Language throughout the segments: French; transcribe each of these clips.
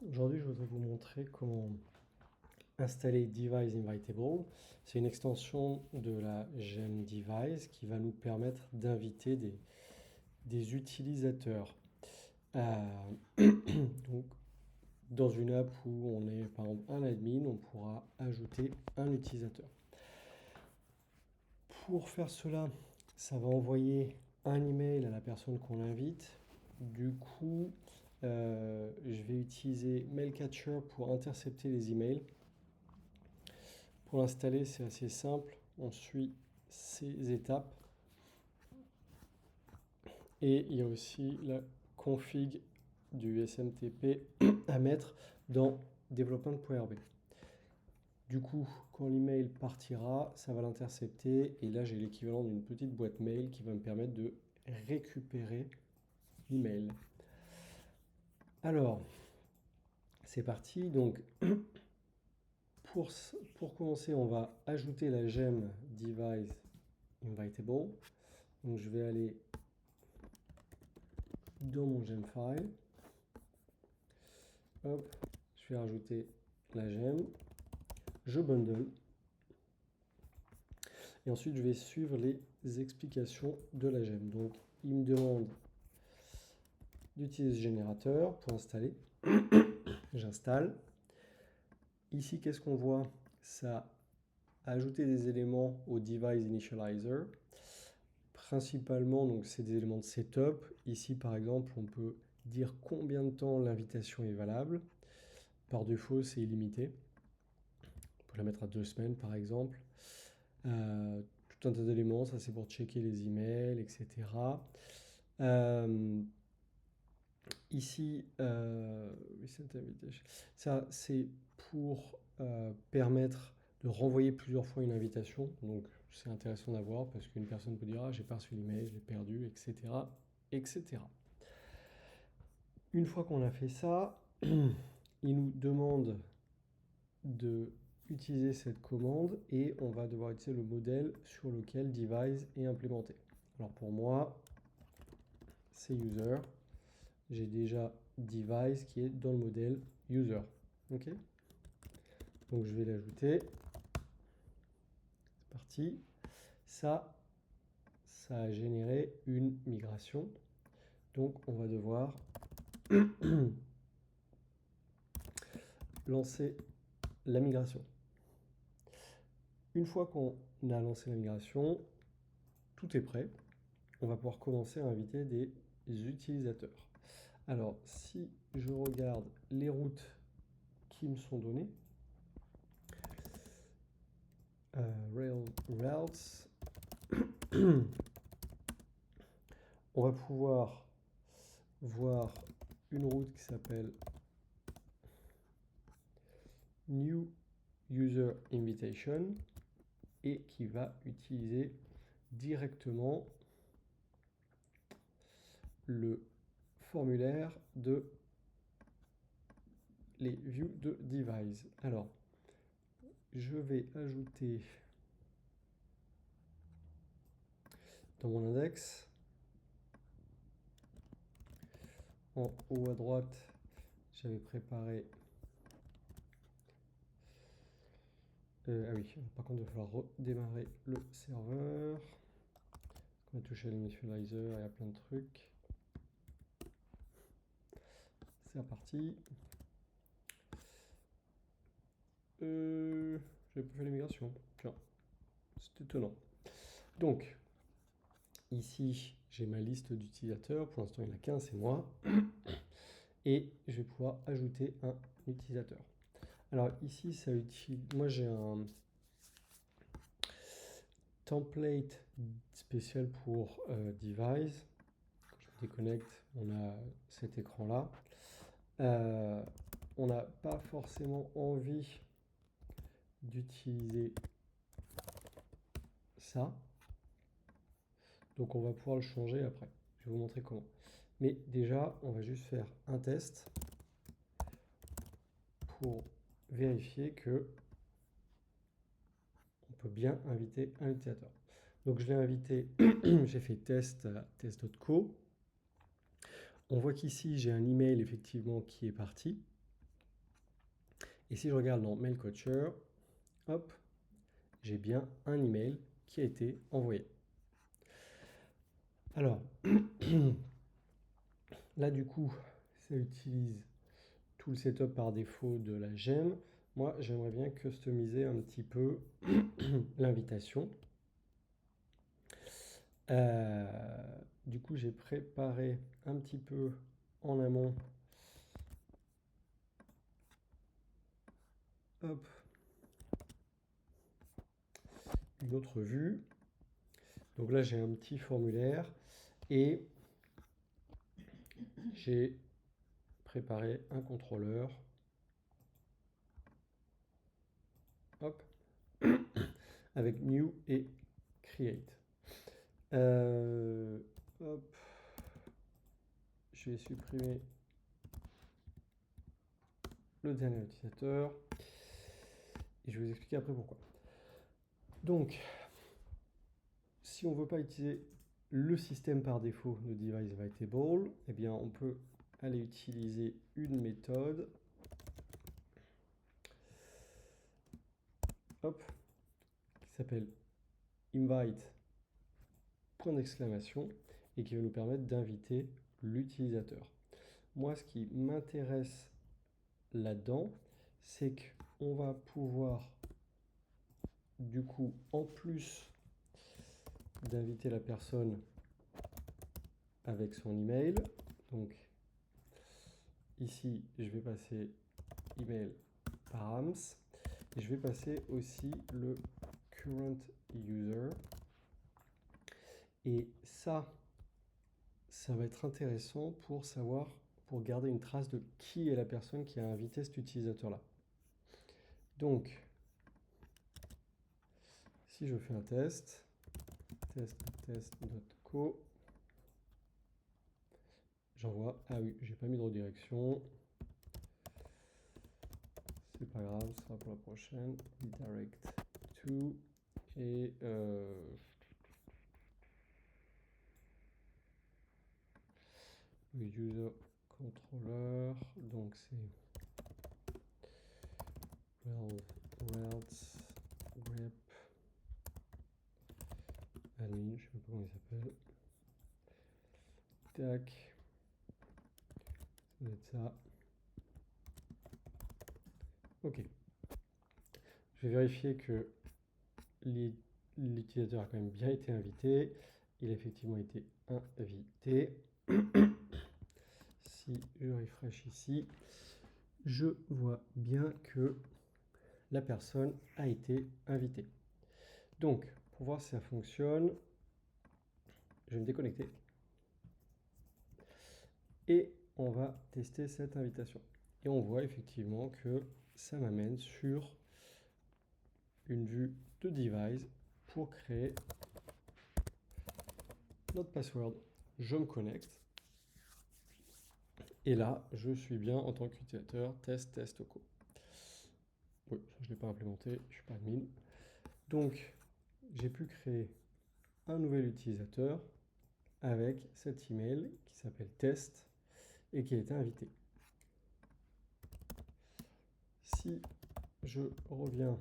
Aujourd'hui, je voudrais vous montrer comment installer Device Invitable. C'est une extension de la gemme Device qui va nous permettre d'inviter des utilisateurs. Donc, dans une app où on est par exemple un admin, on pourra ajouter un utilisateur. Pour faire cela, ça va envoyer un email à la personne qu'on invite. Du coup, je vais utiliser Mailcatcher pour intercepter les emails. Pour l'installer, c'est assez simple. On suit ces étapes. Et il y a aussi la config du SMTP à mettre dans development.rb. Du coup, quand l'email partira, ça va l'intercepter. Et là, j'ai l'équivalent d'une petite boîte mail qui va me permettre de récupérer l'email. Alors, c'est parti. Donc, pour commencer, on va ajouter la gemme Device Invitable. Donc, je vais aller dans mon gem file. Hop, je vais rajouter la gemme. Je bundle. Et ensuite, je vais suivre les explications de la gemme. Donc, il me demande d'utiliser ce générateur pour installer. J'installe. Ici, qu'est-ce qu'on voit? Ça a ajouté des éléments au device initializer. Principalement, donc c'est des éléments de setup. Ici, par exemple, on peut dire combien de temps l'invitation est valable. Par défaut, c'est illimité. On peut la mettre à 2 semaines, par exemple. Tout un tas d'éléments, ça c'est pour checker les emails, etc. Ici, ça c'est pour permettre de renvoyer plusieurs fois une invitation. Donc c'est intéressant d'avoir parce qu'une personne peut dire ah, j'ai pas reçu l'email, je l'ai perdu, etc., etc. Une fois qu'on a fait ça, il nous demande de utiliser cette commande et on va devoir utiliser le modèle sur lequel device est implémenté. Alors pour moi, c'est user. J'ai déjà device qui est dans le modèle user. Ok. Donc je vais l'ajouter. C'est parti. Ça a généré une migration. Donc on va devoir lancer la migration. Une fois qu'on a lancé la migration, tout est prêt. On va pouvoir commencer à inviter des utilisateurs. Alors, si je regarde les routes qui me sont données, routes, on va pouvoir voir une route qui s'appelle New User Invitation et qui va utiliser directement le formulaire de les views de device. Alors, je vais ajouter dans mon index, en haut à droite, j'avais préparé. Ah oui, par contre, il va falloir redémarrer le serveur. On va toucher à l'initializer, il y a plein de trucs. C'est reparti. J'avais pas fait la migration. Tiens, c'est étonnant. Donc, ici, j'ai ma liste d'utilisateurs. Pour l'instant, il n'y en a qu'un, c'est moi. Et je vais pouvoir ajouter un utilisateur. Alors ici, ça utilise. Moi, j'ai un template spécial pour device. Quand je me déconnecte, on a cet écran-là. On n'a pas forcément envie d'utiliser ça. Donc on va pouvoir le changer après. Je vais vous montrer comment. Mais déjà, on va juste faire un test pour vérifier que on peut bien inviter un utilisateur. Donc je l'ai invité, j'ai fait test.co. on voit qu'ici, j'ai un email effectivement qui est parti. Et si je regarde dans Mail Catcher, hop, j'ai bien un email qui a été envoyé. Alors, là du coup, ça utilise tout le setup par défaut de la gemme. Moi, j'aimerais bien customiser un petit peu l'invitation. Du coup, j'ai préparé un petit peu en amont. Hop. Une autre vue. Donc là, j'ai un petit formulaire et j'ai préparé un contrôleur. Hop. Avec new et create. Hop. Je vais supprimer le dernier utilisateur et je vais vous expliquer après pourquoi. Donc, si on ne veut pas utiliser le système par défaut de device_invitable, eh bien on peut aller utiliser une méthode hop, qui s'appelle invite point d'exclamation et qui va nous permettre d'inviter l'utilisateur. Moi, ce qui m'intéresse là-dedans, c'est qu'on va pouvoir, du coup, en plus d'inviter la personne avec son email, donc ici, je vais passer email params et je vais passer aussi le current user. Et ça va être intéressant pour savoir, pour garder une trace de qui est la personne qui a invité cet utilisateur-là. Donc, si je fais un test, test.co, j'envoie, ah oui, j'ai pas mis de redirection, c'est pas grave, ce sera pour la prochaine, redirect to, et le user controller, donc c'est Rails grep admin, je sais pas comment il s'appelle. Tac, ça doit être ça. Ok. Je vais vérifier que l'utilisateur a quand même bien été invité. Il a effectivement été invité. Si je refresh ici, je vois bien que la personne a été invitée. Donc, pour voir si ça fonctionne, je vais me déconnecter. Et on va tester cette invitation. Et on voit effectivement que ça m'amène sur une vue de device pour créer notre password. Je me connecte. Et là, je suis bien en tant qu'utilisateur test.co. Oui, ça je ne l'ai pas implémenté, je ne suis pas admin. Donc, j'ai pu créer un nouvel utilisateur avec cet email qui s'appelle test et qui a été invité. Si je reviens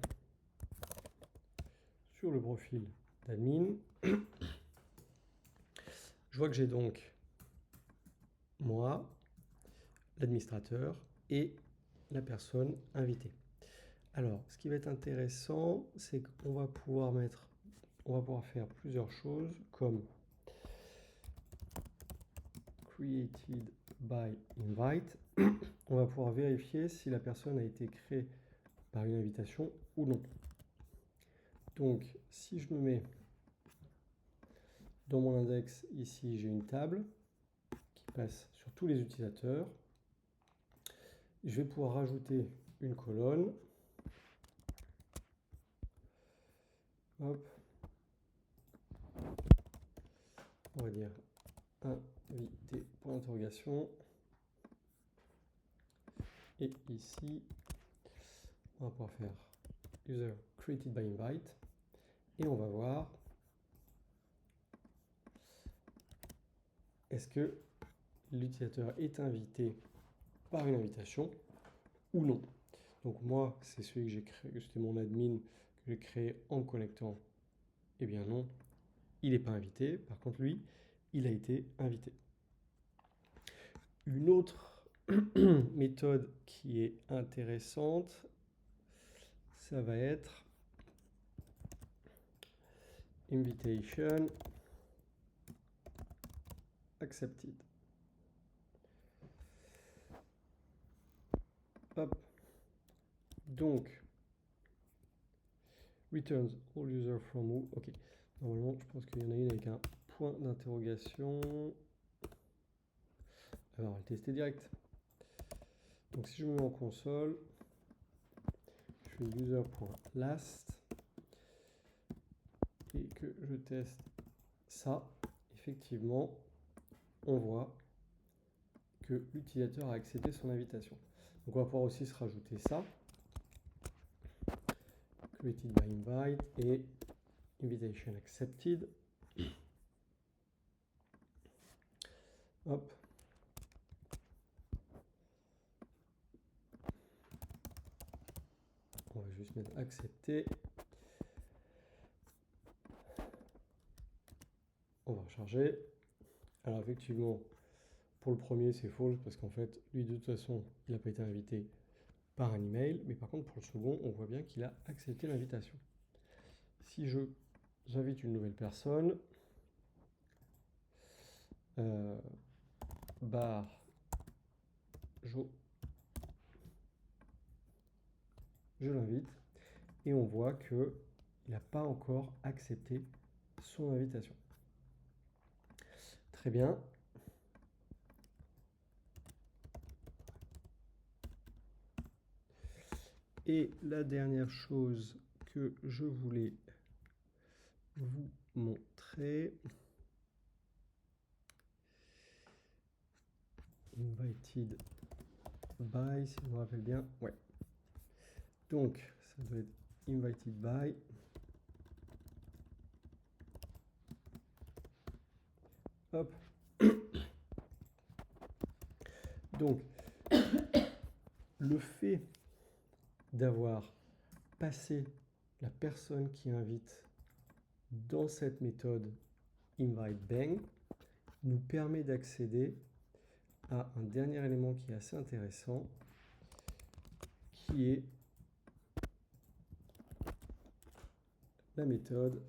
sur le profil d'admin, je vois que j'ai donc moi, l'administrateur et la personne invitée. Alors, ce qui va être intéressant, c'est qu'on va pouvoir faire plusieurs choses comme created by invite. On va pouvoir vérifier si la personne a été créée par une invitation ou non. Donc, si je me mets dans mon index, ici, j'ai une table qui passe sur tous les utilisateurs. Je vais pouvoir rajouter une colonne. Hop. On va dire invité point d'interrogation. Et ici, on va pouvoir faire user created by invite. Et on va voir est-ce que l'utilisateur est invité par une invitation ou non. Donc moi, c'est celui que j'ai créé, c'était mon admin que j'ai créé en connectant. Eh bien non, il n'est pas invité. Par contre, lui, il a été invité. Une autre méthode qui est intéressante, ça va être invitation accepted. Hop. Donc, returns all user from who. Ok. Normalement, je pense qu'il y en a une avec un point d'interrogation. Alors, on va le tester direct. Donc, si je me mets en console, je fais user.last et que je teste ça, effectivement, on voit que l'utilisateur a accepté son invitation. Donc, on va pouvoir aussi se rajouter ça. Created by invite et invitation accepted. Hop. On va juste mettre accepté. On va recharger. Alors effectivement, pour le premier, c'est false parce qu'en fait, lui de toute façon, il n'a pas été invité par un email. Mais par contre, pour le second, on voit bien qu'il a accepté l'invitation. Si j'invite une nouvelle personne, bar Jo, je l'invite et on voit qu'il n'a pas encore accepté son invitation. Très bien. Et la dernière chose que je voulais vous montrer, invited by, si je me rappelle bien, ouais. Donc, ça doit être invited by. Hop. Donc, le fait d'avoir passé la personne qui invite dans cette méthode invite bang nous permet d'accéder à un dernier élément qui est assez intéressant, qui est la méthode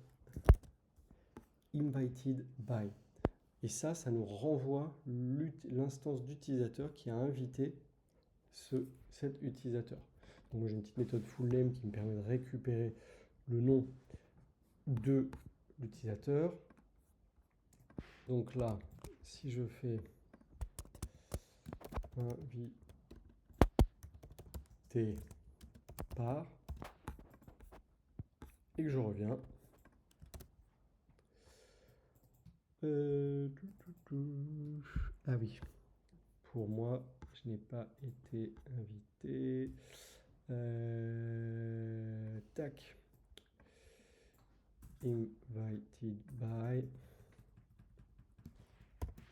invited by. Et ça nous renvoie l'instance d'utilisateur qui a invité cet utilisateur. Donc moi j'ai une petite méthode full name qui me permet de récupérer le nom de l'utilisateur. Donc là, si je fais invité par et que je reviens, ah oui, pour moi, je n'ai pas été invité. Tac. Invited by.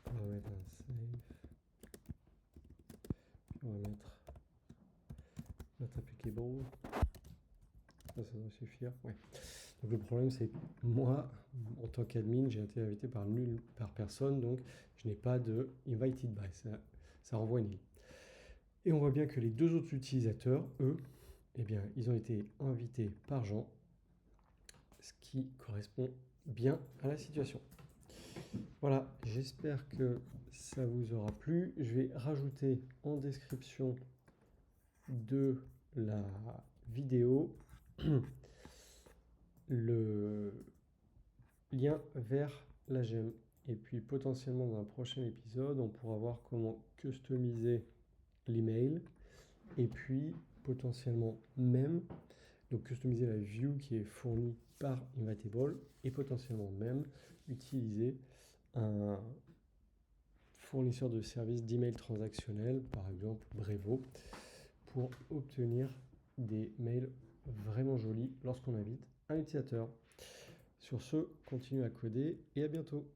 On va mettre un save. On va mettre not applicable. Ça doit suffire. Ouais. Donc le problème, c'est que moi, en tant qu'admin, j'ai été invité par personne, donc je n'ai pas de invited by. Ça renvoie une ligne. Et on voit bien que les deux autres utilisateurs, eux, eh bien, ils ont été invités par Jean, ce qui correspond bien à la situation. Voilà, j'espère que ça vous aura plu. Je vais rajouter en description de la vidéo le lien vers la gemme. Et puis potentiellement dans un prochain épisode, on pourra voir comment customiser l'email et puis potentiellement même, donc customiser la view qui est fournie par Invitable et potentiellement même utiliser un fournisseur de services d'email transactionnel, par exemple Brevo, pour obtenir des mails vraiment jolis lorsqu'on invite un utilisateur. Sur ce, continuez à coder et à bientôt.